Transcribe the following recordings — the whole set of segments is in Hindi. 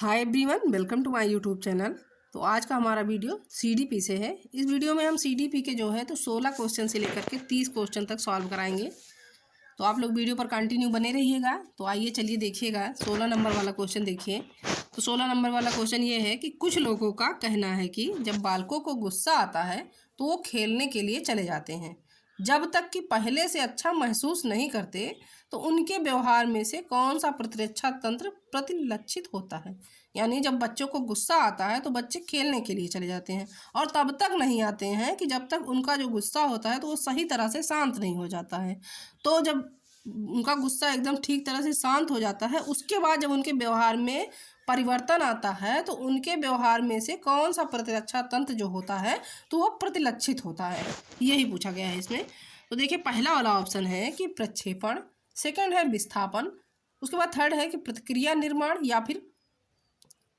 Hi everyone, welcome to my YouTube channel. तो आज का हमारा वीडियो सीडीपी से है। इस वीडियो में हम सीडीपी के जो है तो 16 क्वेश्चन से लेकर के 30 क्वेश्चन तक सॉल्व कराएंगे। तो आप लोग वीडियो पर कंटिन्यू बने रहिएगा। तो आइए चलिए देखिएगा 16 नंबर वाला क्वेश्चन देखिए। तो 16 नंबर वाला क्वेश्चन ये है कि कुछ लोगों का कहना है कि जब बालकों को गुस्सा आता है तो वो खेलने के लिए चले जाते हैं, जब तक कि पहले से अच्छा महसूस नहीं करते। तो उनके व्यवहार में से कौन सा प्रतिरक्षा तंत्र प्रतिलक्षित होता है। यानी जब बच्चों को गुस्सा आता है तो बच्चे खेलने के लिए चले जाते हैं और तब तक नहीं आते हैं कि जब तक उनका जो गुस्सा होता है तो वो सही तरह से शांत नहीं हो जाता है। तो जब उनका गुस्सा एकदम ठीक तरह से शांत हो जाता है, उसके बाद जब उनके व्यवहार में परिवर्तन आता है तो उनके व्यवहार में से कौन सा प्रतिरक्षा तंत्र जो होता है तो वो प्रतिलक्षित होता है। यही पूछा गया है इसमें। तो देखिए, पहला वाला ऑप्शन है कि प्रक्षेपण, सेकंड है विस्थापन, उसके बाद थर्ड है कि प्रतिक्रिया निर्माण या फिर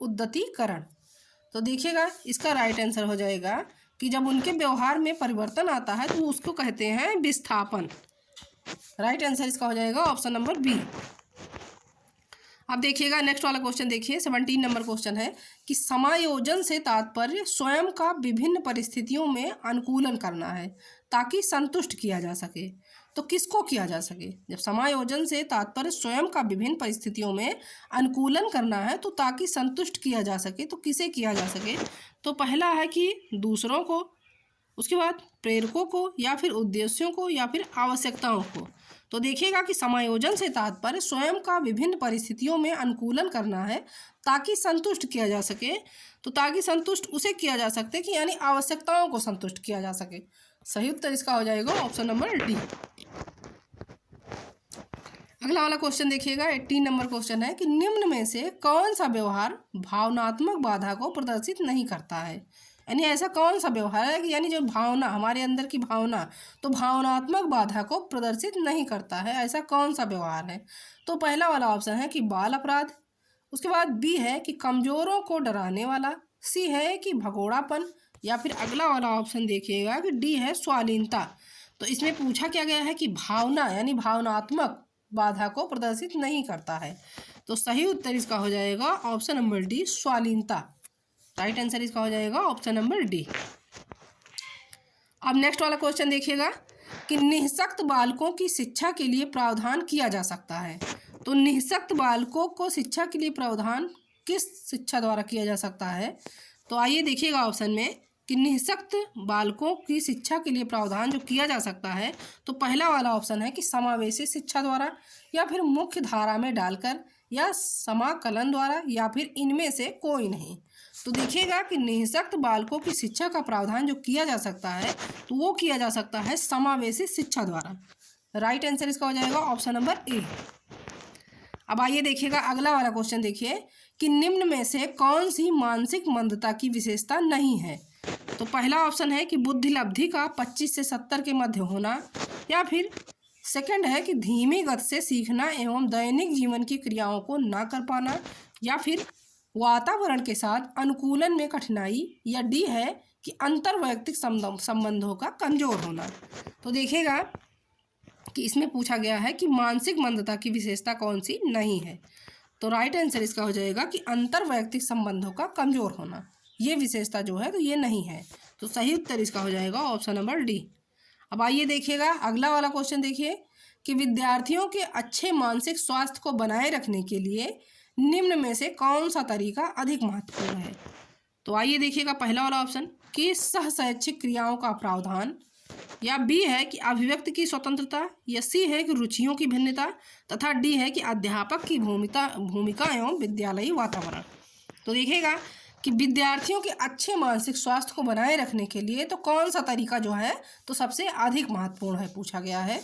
उद्दतीकरण। तो देखिएगा, इसका राइट आंसर हो जाएगा कि जब उनके व्यवहार में परिवर्तन आता है तो उसको कहते हैं विस्थापन। राइट आंसर इसका हो जाएगा ऑप्शन नंबर बी। अब देखिएगा नेक्स्ट वाला क्वेश्चन देखिए, 17 नंबर क्वेश्चन है कि समायोजन से तात्पर्य स्वयं का विभिन्न परिस्थितियों में अनुकूलन करना है ताकि संतुष्ट किया जा सके। तो किसको किया जा सके? जब समायोजन से तात्पर्य स्वयं का विभिन्न परिस्थितियों में अनुकूलन करना है तो ताकि संतुष्ट किया जा सके, तो किसे किया जा सके? तो पहला है कि दूसरों को, उसके बाद प्रेरकों को, या फिर उद्देश्यों को, या फिर आवश्यकताओं को। तो देखिएगा कि समायोजन से तात्पर्य स्वयं का विभिन्न परिस्थितियों में अनुकूलन करना है ताकि संतुष्ट किया जा सके। तो ताकि संतुष्ट उसे किया जा सकते कि यानी आवश्यकताओं को संतुष्ट किया जा सके। सही उत्तर इसका हो जाएगा ऑप्शन नंबर डी। अगला वाला क्वेश्चन देखिएगा, 18 नंबर क्वेश्चन है कि निम्न में से कौन सा व्यवहार भावनात्मक बाधा को प्रदर्शित नहीं करता है। यानी ऐसा कौन सा व्यवहार है कि यानी जो भावना, हमारे अंदर की भावना, तो भावनात्मक बाधा को प्रदर्शित नहीं करता है, ऐसा कौन सा व्यवहार है? तो पहला वाला ऑप्शन है कि बाल अपराध, उसके बाद बी है कि कमजोरों को डराने वाला, सी है कि भगोड़ापन, या फिर अगला वाला ऑप्शन देखिएगा कि डी है स्वालीनता। तो इसमें पूछा क्या गया है कि भावना यानी भावनात्मक बाधा को प्रदर्शित नहीं करता है। तो सही उत्तर इसका हो जाएगा ऑप्शन नंबर डी, स्वालीनता। राइट आंसर इसका हो जाएगा ऑप्शन नंबर डी। अब नेक्स्ट वाला क्वेश्चन देखिएगा कि निःशक्त बालकों की शिक्षा के लिए प्रावधान किया जा सकता है। तो निःशक्त बालकों को शिक्षा के लिए प्रावधान किस शिक्षा द्वारा किया जा सकता है? तो आइए देखिएगा ऑप्शन में कि निःशक्त बालकों की शिक्षा के लिए प्रावधान जो किया जा सकता है, तो पहला वाला ऑप्शन है कि समावेशी शिक्षा द्वारा, या फिर मुख्य धारा में डालकर, या समाकलन द्वारा, या फिर इनमें से कोई नहीं। तो देखिएगा कि निःशक्त बालकों की शिक्षा का प्रावधान जो किया जा सकता है तो वो किया जा सकता है समावेशी शिक्षा द्वारा। राइट आंसर इसका हो जाएगा ऑप्शन नंबर ए। अब आइए देखिएगा अगला वाला क्वेश्चन देखिए कि निम्न में से कौन सी मानसिक मंदता की विशेषता नहीं है। तो पहला ऑप्शन है कि बुद्धिलब्धि का 25 से 70 के मध्य होना, या फिर सेकंड है कि धीमी गति से सीखना एवं दैनिक जीवन की क्रियाओं को ना कर पाना, या फिर वातावरण के साथ अनुकूलन में कठिनाई, या डी है कि अंतर्वैयक्तिक संबंधों का कमजोर होना। तो देखिएगा कि इसमें पूछा गया है कि मानसिक मंदता की विशेषता कौन सी नहीं है। तो राइट आंसर इसका हो जाएगा कि अंतर्वैयक्तिक संबंधों का कमजोर होना, ये विशेषता जो है तो ये नहीं है। तो सही उत्तर इसका हो जाएगा ऑप्शन नंबर डी। अब आइए देखिएगा अगला वाला क्वेश्चन देखिए कि विद्यार्थियों के अच्छे मानसिक स्वास्थ्य को बनाए रखने के लिए निम्न में से कौन सा तरीका अधिक महत्वपूर्ण है। तो आइए देखिएगा पहला वाला ऑप्शन कि सहशैक्षिक क्रियाओं का प्रावधान, या बी है कि अभिव्यक्ति की स्वतंत्रता, या सी है कि रुचियों की भिन्नता, तथा डी है कि अध्यापक की भूमिका एवं विद्यालयी वातावरण। तो देखिएगा कि विद्यार्थियों के अच्छे मानसिक स्वास्थ्य को बनाए रखने के लिए तो कौन सा तरीका जो है तो सबसे अधिक महत्वपूर्ण है पूछा गया है।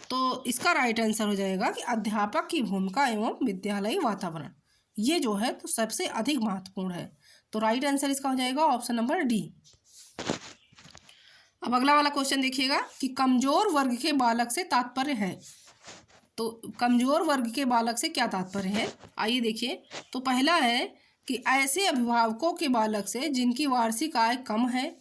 तो इसका राइट आंसर हो जाएगा कि अध्यापक की भूमिका एवं विद्यालयी वातावरण, ये जो है तो सबसे अधिक महत्वपूर्ण है। तो राइट आंसर इसका हो जाएगा ऑप्शन नंबर डी। अब अगला वाला क्वेश्चन देखिएगा कि कमजोर वर्ग के बालक से तात्पर्य है। तो कमजोर वर्ग के बालक से क्या तात्पर्य है, आइए देखिए। तो पहला है कि ऐसे अभिभावकों के बालक से जिनकी वार्षिक आय कम है,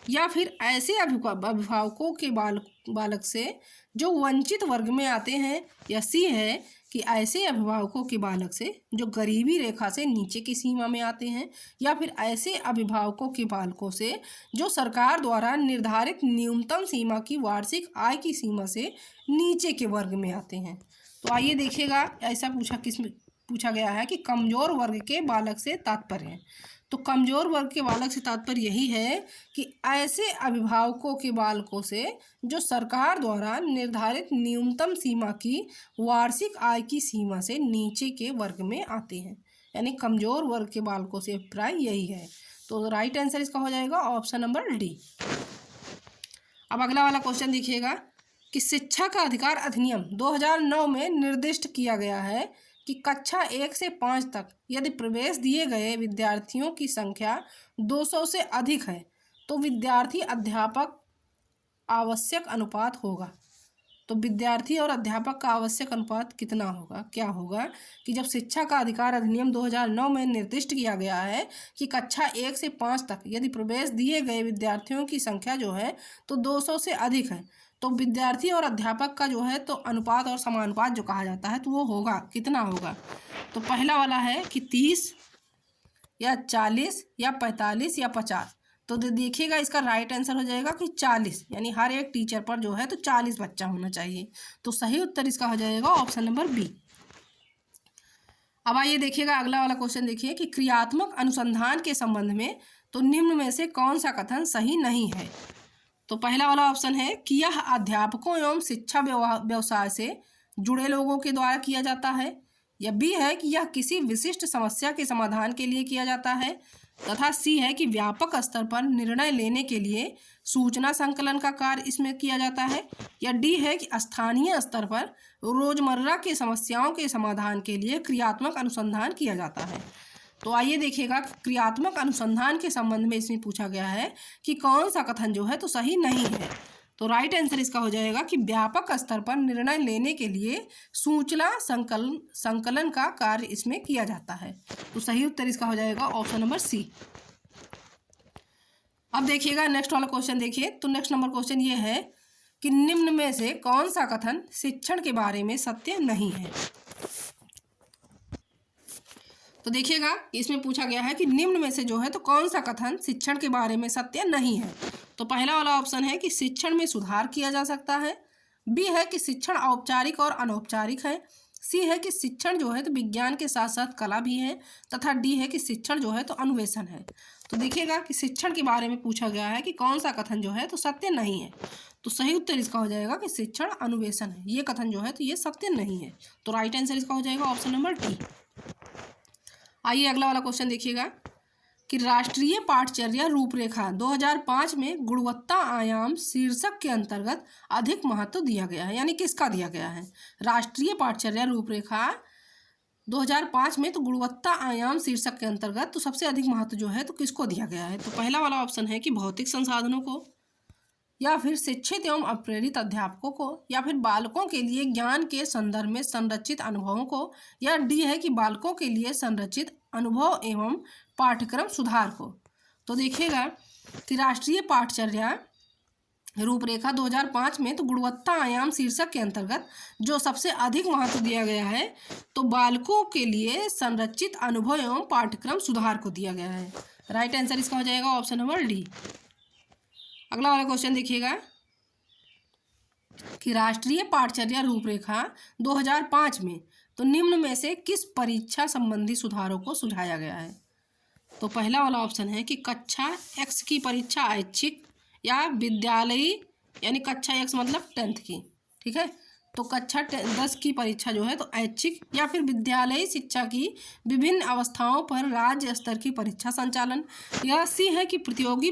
या फिर ऐसे अभिभावकों के बालक से जो वंचित वर्ग में आते हैं, या सी है कि ऐसे अभिभावकों के बालक से जो गरीबी रेखा से नीचे की सीमा में आते हैं, या फिर ऐसे अभिभावकों के बालकों से जो सरकार द्वारा निर्धारित न्यूनतम सीमा की वार्षिक आय की सीमा से नीचे के वर्ग में आते हैं। तो आइए देखिएगा, ऐसा पूछा गया है कि कमजोर वर्ग के बालक से तात्पर्य है। तो कमजोर वर्ग के बालक से तात्पर्य यही है कि ऐसे अभिभावकों के बालकों से जो सरकार द्वारा निर्धारित न्यूनतम सीमा की वार्षिक आय की सीमा से नीचे के वर्ग में आते हैं, यानी कमजोर वर्ग के बालकों से अभिप्राय यही है। तो राइट आंसर इसका हो जाएगा ऑप्शन नंबर डी। अब अगला वाला क्वेश्चन देखिएगा कि शिक्षा का अधिकार अधिनियम 2009 में निर्दिष्ट किया गया है कि कक्षा 1 से 5 तक यदि प्रवेश दिए गए विद्यार्थियों की संख्या 200 से अधिक है तो विद्यार्थी अध्यापक आवश्यक अनुपात होगा। तो विद्यार्थी और अध्यापक का आवश्यक अनुपात कितना होगा? क्या होगा कि जब शिक्षा का अधिकार अधिनियम 2009 में निर्दिष्ट किया गया है कि कक्षा 1 से 5 तक यदि प्रवेश दिए गए विद्यार्थियों की संख्या जो है तो 200 से अधिक है, तो विद्यार्थी और अध्यापक का जो है तो अनुपात और समानुपात जो कहा जाता है तो वो होगा, कितना होगा? तो पहला वाला है कि 30 या 40 या 45 या 50। तो देखिएगा इसका राइट आंसर हो जाएगा कि 40, यानी हर एक टीचर पर जो है तो 40 बच्चा होना चाहिए। तो सही उत्तर इसका हो जाएगा ऑप्शन नंबर बी। अब आइए देखिएगा अगला वाला क्वेश्चन देखिए कि क्रियात्मक अनुसंधान के संबंध में तो निम्न में से कौन सा कथन सही नहीं है? तो पहला वाला ऑप्शन है कि यह अध्यापकों एवं शिक्षा व्यवसाय से जुड़े लोगों के द्वारा किया जाता है, या बी है कि यह किसी विशिष्ट समस्या के समाधान के लिए किया जाता है, तथा सी है कि व्यापक स्तर पर निर्णय लेने के लिए सूचना संकलन का कार्य इसमें किया जाता है, या डी है कि स्थानीय स्तर पर रोजमर्रा की समस्याओं के समाधान के लिए क्रियात्मक अनुसंधान किया जाता है। तो आइए देखिएगा क्रियात्मक अनुसंधान के संबंध में इसमें पूछा गया है कि कौन सा कथन जो है तो सही नहीं है। तो राइट आंसर इसका हो जाएगा कि व्यापक स्तर पर निर्णय लेने के लिए सूचना संकलन का कार्य इसमें किया जाता है। तो सही उत्तर इसका हो जाएगा ऑप्शन नंबर सी। अब देखिएगा नेक्स्ट वाला क्वेश्चन देखिए। तो नेक्स्ट नंबर क्वेश्चन ये है कि निम्न में से कौन सा कथन शिक्षण के बारे में सत्य नहीं है? तो देखिएगा इसमें पूछा गया है कि निम्न में से जो है तो कौन सा कथन शिक्षण के बारे में सत्य नहीं है? तो पहला वाला ऑप्शन है कि शिक्षण में सुधार किया जा सकता है, बी है कि शिक्षण औपचारिक और अनौपचारिक है, सी है कि शिक्षण जो है तो विज्ञान के साथ साथ कला भी है, तथा डी है कि शिक्षण जो है तो अन्वेषण है। तो देखिएगा कि शिक्षण के बारे में पूछा गया है कि कौन सा कथन जो है तो सत्य नहीं है। तो सही उत्तर इसका हो जाएगा कि शिक्षण अन्वेषण है, ये कथन जो है तो ये सत्य नहीं है। तो राइट आंसर इसका हो जाएगा ऑप्शन नंबर डी। आइए अगला वाला क्वेश्चन देखिएगा कि राष्ट्रीय पाठचर्या रूपरेखा 2005 में गुणवत्ता आयाम शीर्षक के अंतर्गत अधिक महत्व दिया गया है, यानी किसका दिया गया है? राष्ट्रीय पाठचर्या रूपरेखा 2005 में तो गुणवत्ता आयाम शीर्षक के अंतर्गत तो सबसे अधिक महत्व जो है तो किसको दिया गया है? तो पहला वाला ऑप्शन है कि भौतिक संसाधनों को, या फिर शिक्षित एवं अप्रेरित अध्यापकों को, या फिर बालकों के लिए ज्ञान के संदर्भ में संरचित अनुभवों को, या डी है कि बालकों के लिए संरचित अनुभव एवं पाठ्यक्रम सुधार को। तो देखिएगा कि राष्ट्रीय पाठचर्या रूपरेखा 2005 में तो गुणवत्ता आयाम शीर्षक के अंतर्गत जो सबसे अधिक महत्व दिया गया है तो बालकों के लिए संरचित अनुभव एवं पाठ्यक्रम सुधार को दिया गया है। राइट आंसर इसका हो जाएगा ऑप्शन नंबर डी। अगला वाला क्वेश्चन देखिएगा कि राष्ट्रीय पाठचर्या रूपरेखा 2005 में तो निम्न में से किस परीक्षा संबंधी सुधारों को सुझाया गया है? तो पहला वाला ऑप्शन है कि कक्षा एक्स की परीक्षा ऐच्छिक या विद्यालयी, यानी कक्षा एक्स मतलब 10th की, ठीक है, तो कक्षा 10 की परीक्षा जो है तो ऐच्छिक, या फिर विद्यालयी शिक्षा की विभिन्न अवस्थाओं पर राज्य स्तर की परीक्षा संचालन, या सी है कि प्रतियोगी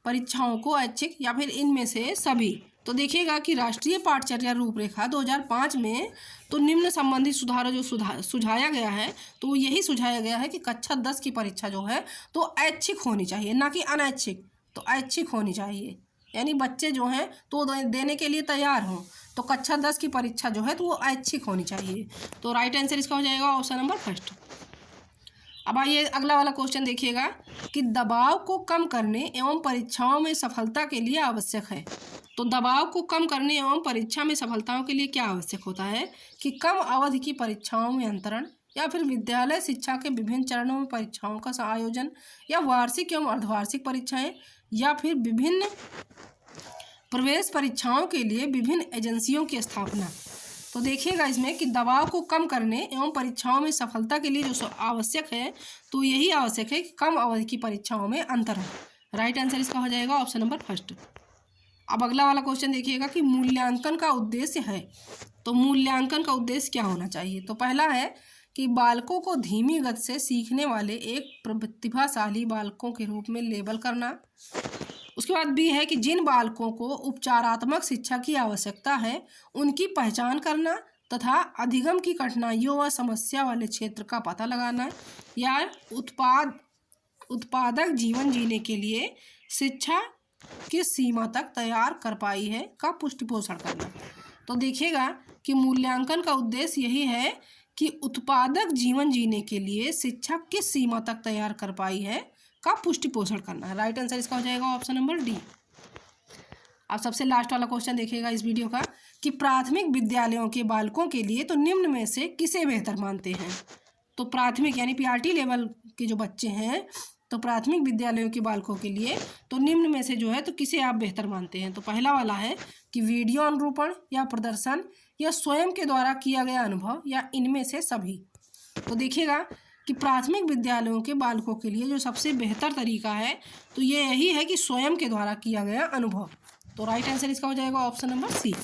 परीक्षाओं को ऐच्छिक, या फिर इनमें से सभी। तो देखिएगा कि राष्ट्रीय पाठचर्या रूपरेखा 2005 में तो निम्न संबंधी सुधारों जो सुझाया गया है तो यही सुझाया गया है कि कक्षा 10 की परीक्षा जो है तो ऐच्छिक होनी चाहिए, ना कि अनैच्छिक। तो ऐच्छिक होनी चाहिए, यानी बच्चे जो हैं तो देने के लिए तैयार हों। तो कक्षा 10 की परीक्षा जो है तो वो ऐच्छिक होनी चाहिए। तो राइट आंसर इसका हो जाएगा ऑप्शन नंबर फर्स्ट। अब आइए अगला वाला क्वेश्चन देखिएगा कि दबाव को कम करने एवं परीक्षाओं में सफलता के लिए आवश्यक है। तो दबाव को कम करने एवं परीक्षा में सफलताओं के लिए क्या आवश्यक होता है कि कम अवधि की परीक्षाओं में अंतरण, या फिर विद्यालय शिक्षा के विभिन्न चरणों में परीक्षाओं का आयोजन, या वार्षिक एवं अर्धवार्षिक परीक्षाएं, या फिर विभिन्न प्रवेश परीक्षाओं के लिए विभिन्न एजेंसियों की स्थापना। तो देखिएगा इसमें कि दबाव को कम करने एवं परीक्षाओं में सफलता के लिए जो आवश्यक है, तो यही आवश्यक है कि कम अवधि की परीक्षाओं में अंतर है। राइट आंसर इसका हो जाएगा ऑप्शन नंबर फर्स्ट। अब अगला वाला क्वेश्चन देखिएगा कि मूल्यांकन का उद्देश्य है। तो मूल्यांकन का उद्देश्य क्या होना चाहिए? तो पहला है कि बालकों को धीमी गति से सीखने वाले एक प्रतिभाशाली बालकों के रूप में लेबल करना। उसके बाद बी है कि जिन बालकों को उपचारात्मक शिक्षा की आवश्यकता है उनकी पहचान करना तथा अधिगम की कठिनाइयों व समस्या वाले क्षेत्र का पता लगाना, या उत्पादक जीवन जीने के लिए शिक्षा किस सीमा तक तैयार कर पाई है का पुष्टि पोषण करना। तो देखिएगा कि मूल्यांकन का उद्देश्य यही है कि उत्पादक जीवन जीने के लिए शिक्षा किस सीमा तक तैयार कर पाई है का पुष्टि पोषण करना है। राइट आंसर इसका हो जाएगा ऑप्शन नंबर डी। अब सबसे लास्ट वाला क्वेश्चन देखिएगा इस वीडियो का कि प्राथमिक विद्यालयों के बालकों के लिए तो निम्न में से किसे बेहतर मानते हैं? तो प्राथमिक यानी पीआरटी लेवल के जो बच्चे हैं, तो प्राथमिक विद्यालयों के बालकों के लिए तो निम्न में से जो है तो किसे आप बेहतर मानते हैं? तो पहला वाला है कि वीडियो अनुरूपण या प्रदर्शन या स्वयं के द्वारा किया गया अनुभव, या इनमें से सभी। तो देखिएगा कि प्राथमिक विद्यालयों के बालकों के लिए जो सबसे बेहतर तरीका है तो ये यही है कि स्वयं के द्वारा किया गया अनुभव। तो राइट आंसर इसका हो जाएगा ऑप्शन नंबर सी।